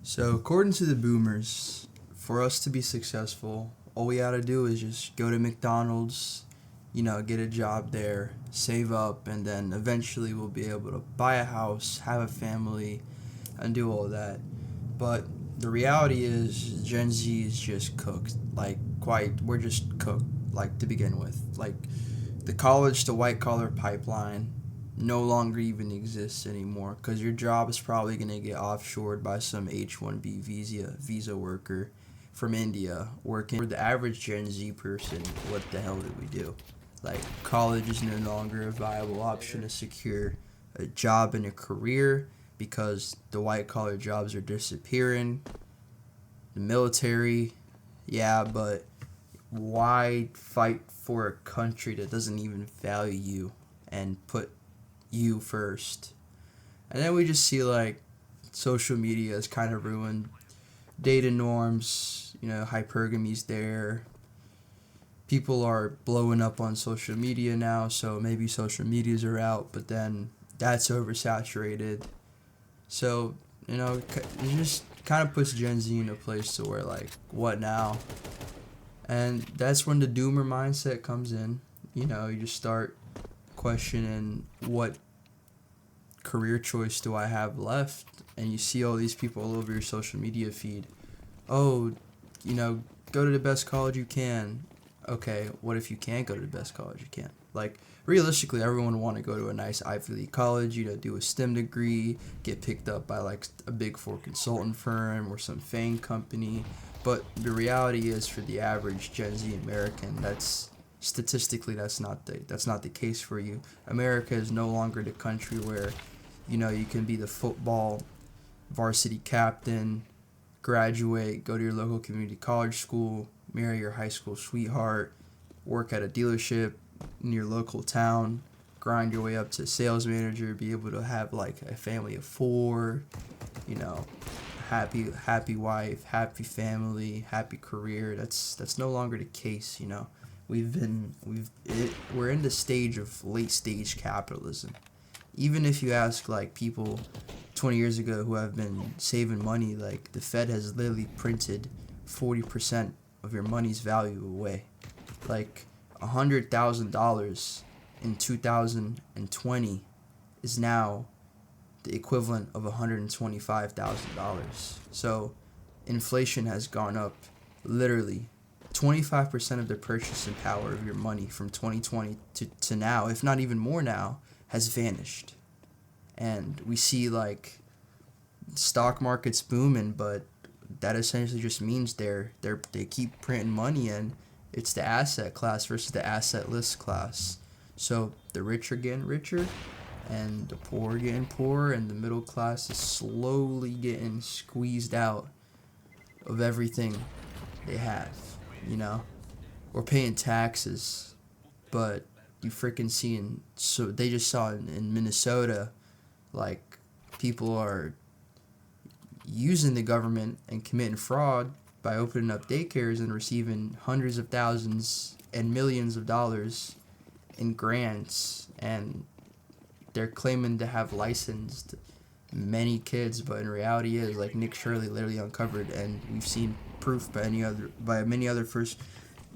So, according to the boomers, for us to be successful, all we gotta do is just go to McDonald's, get a job there, save up, and then eventually we'll be able to buy a house, have a family, and do all that. But the reality is, Gen Z is just cooked. We're just cooked, to begin with. The college to white collar pipeline no longer even exists anymore because your job is probably going to get offshored by some H-1B visa worker from India working for the average Gen Z person. What the hell did we do? College is no longer a viable option to secure a job and a career because the white collar jobs are disappearing. The military, yeah, but why fight for a country that doesn't even value you and put you first? And then we just see social media has kind of ruined data norms. Hypergamy's there. People are blowing up on social media now, so maybe social medias are out, but then that's oversaturated. So, it just kind of puts Gen Z in a place to where, what now? And that's when the doomer mindset comes in. You just start questioning what career choice do I have left? And you see all these people all over your social media feed. Oh, go to the best college you can. Okay, what if you can't go to the best college you can? Realistically, everyone would want to go to a nice Ivy League college, do a STEM degree, get picked up by a big four consultant firm or some FANG company. But the reality is, for the average Gen Z American, that's not the case for you. America is no longer the country where, you can be the football varsity captain, graduate, go to your local community college school, marry your high school sweetheart, work at a dealership in your local town, grind your way up to sales manager, be able to have a family of four, you know, happy wife, happy family, happy career. That's no longer the case. We're in the stage of late stage capitalism. Even if you ask people 20 years ago who have been saving money, the Fed has literally printed 40% of your money's value away. $100,000 in 2020 is now the equivalent of $125,000. So inflation has gone up literally 25% of the purchasing power of your money from 2020 to now, if not even more now, has vanished. And we see stock markets booming, but that essentially just means they keep printing money, and it's the asset class versus the assetless class. So the rich are getting richer, and the poor are getting poorer, and the middle class is slowly getting squeezed out of everything they have. You know, we're paying taxes, but you freaking seeing, so they just saw in Minnesota, like people are using the government and committing fraud by opening up daycares and receiving hundreds of thousands and millions of dollars in grants, and they're claiming to have licensed many kids, but in reality is Nick Shirley literally uncovered, and we've seen proof by many other first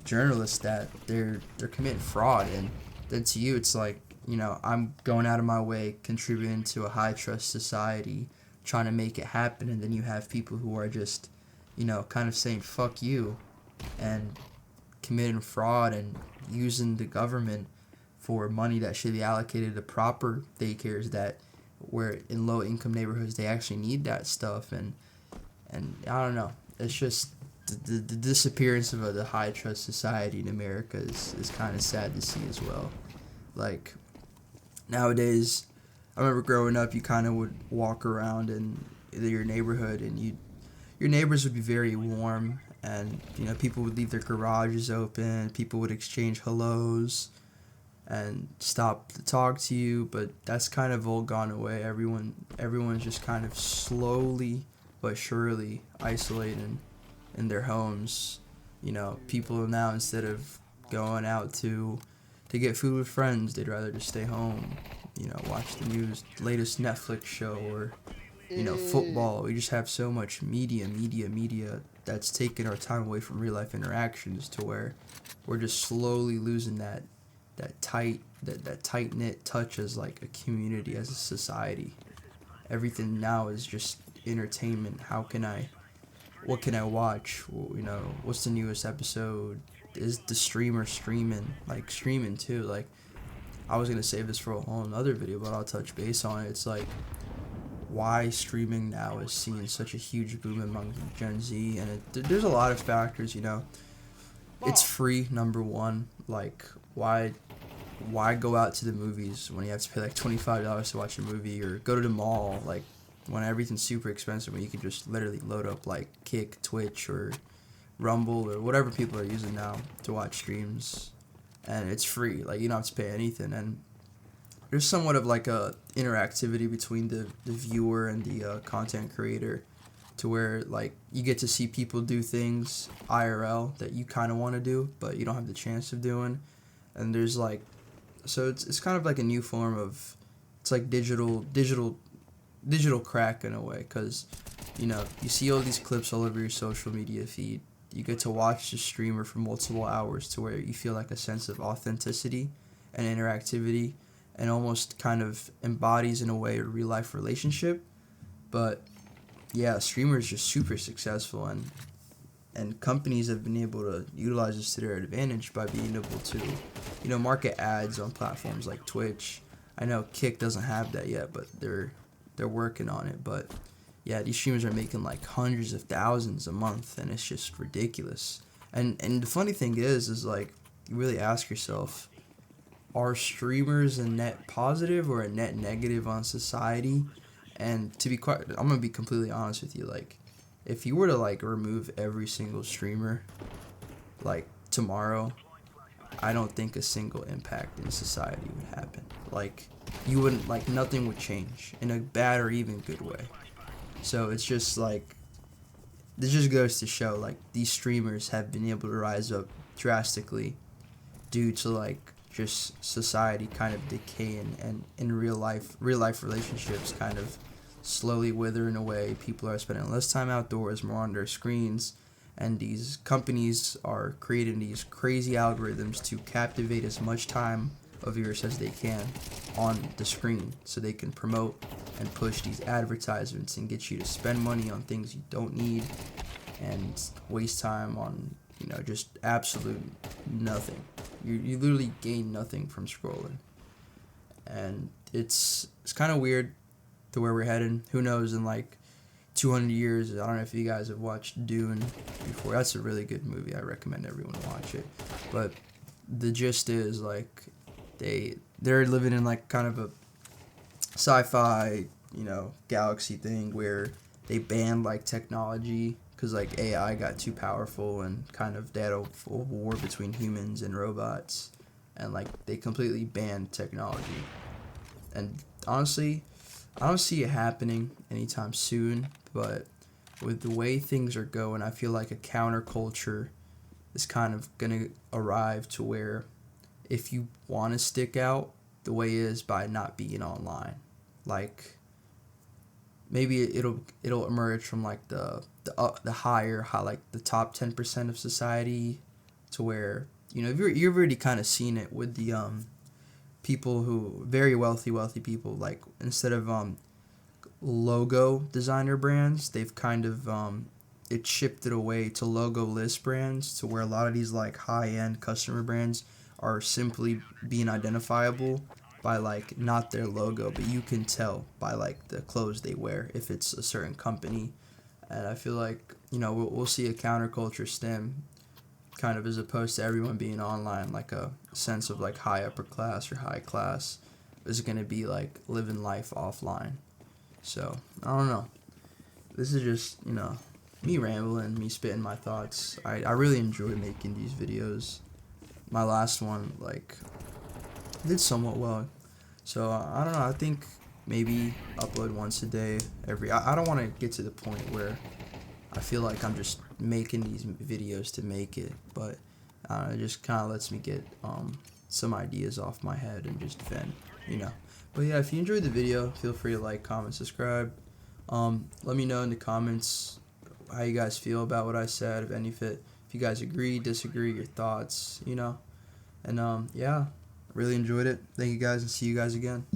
journalists that they're committing fraud. And then to you it's I'm going out of my way, contributing to a high trust society, trying to make it happen, and then you have people who are just kind of saying fuck you and committing fraud and using the government for money that should be allocated to proper daycares that where in low income neighborhoods they actually need that stuff. And I don't know, it's just the disappearance of the high trust society in America is kind of sad to see as well. Nowadays, I remember growing up, you kind of would walk around in your neighborhood, and your neighbors would be very warm, and people would leave their garages open, people would exchange hellos and stop to talk to you. But that's kind of all gone away. Everyone's just kind of slowly but surely isolating in their homes. People now, instead of going out to get food with friends, they'd rather just stay home, watch the latest Netflix show, or football. We just have so much media that's taking our time away from real life interactions to where we're just slowly losing that tight knit touch as like a community, as a society. Everything now is just entertainment. What can I watch? Well, what's the newest episode? Is the streamer streaming too? Like, I was gonna save this for a whole another video, but I'll touch base on it. It's like, why streaming now is seeing such a huge boom among Gen Z, and there's a lot of factors. It's free, number one. Like, why go out to the movies when you have to pay like $25 to watch a movie, or go to the mall like when everything's super expensive, when you can just literally load up like Kick, Twitch, or Rumble, or whatever people are using now to watch streams, and it's free. Like, you don't have to pay anything, and there's somewhat of like a interactivity between the viewer and the content creator, to where like you get to see people do things IRL that you kind of want to do but you don't have the chance of doing. And there's like, so it's kind of like a new form of, it's like digital crack in a way, because you see all these clips all over your social media feed. You get to watch the streamer for multiple hours, to where you feel like a sense of authenticity and interactivity, and almost kind of embodies in a way a real life relationship. But yeah, streamers are super successful, and companies have been able to utilize this to their advantage by being able to market ads on platforms like Twitch. I know Kick doesn't have that yet, but they're working on it. But yeah, these streamers are making like hundreds of thousands a month, and it's just ridiculous. And the funny thing is like, you really ask yourself, are streamers a net positive or a net negative on society? And I'm gonna be completely honest with you. Like, if you were to like remove every single streamer, like tomorrow, I don't think a single impact in society would happen. Like, you wouldn't, like, nothing would change in a bad or even good way. So it's just like, this just goes to show, like, these streamers have been able to rise up drastically due to like just society kind of decaying, and in real life relationships kind of slowly withering away. People are spending less time outdoors, more on their screens, and these companies are creating these crazy algorithms to captivate as much time of yours as they can on the screen, so they can promote and push these advertisements and get you to spend money on things you don't need, and waste time on just absolute nothing. You literally gain nothing from scrolling, and it's kind of weird to where we're heading. Who knows, in like 200 years, I don't know if you guys have watched Dune before. That's a really good movie. I recommend everyone watch it. But the gist is like, they're living in like kind of a sci-fi galaxy thing where they banned like technology because like AI got too powerful, and kind of they had a full war between humans and robots, and like they completely banned technology. And honestly, I don't see it happening anytime soon, but with the way things are going, I feel like a counterculture is kind of gonna arrive, to where if you want to stick out, the way is by not being online. Like, maybe it'll emerge from like the like the top 10% of society, to where you've already kind of seen it with the people who very wealthy people, like instead of logo designer brands, they've kind of it shifted away to logo-less brands, to where a lot of these like high-end customer brands are simply being identifiable by like not their logo, but you can tell by like the clothes they wear if it's a certain company. And I feel like we'll see a counterculture stem, kind of, as opposed to everyone being online, like a sense of like high upper class or high class is going to be like living life offline. So I don't know, this is just me rambling, me spitting my thoughts. I really enjoy making these videos. My last one like did somewhat well, so I don't know, I think maybe upload once a day I don't want to get to the point where I feel like I'm just making these videos to make it, but it just kind of lets me get some ideas off my head and just vent. But yeah, if you enjoyed the video, feel free to like, comment, subscribe, Let me know in the comments how you guys feel about what I said, if you guys agree, disagree, your thoughts, you know. And yeah, really enjoyed it. Thank you guys, and see you guys again.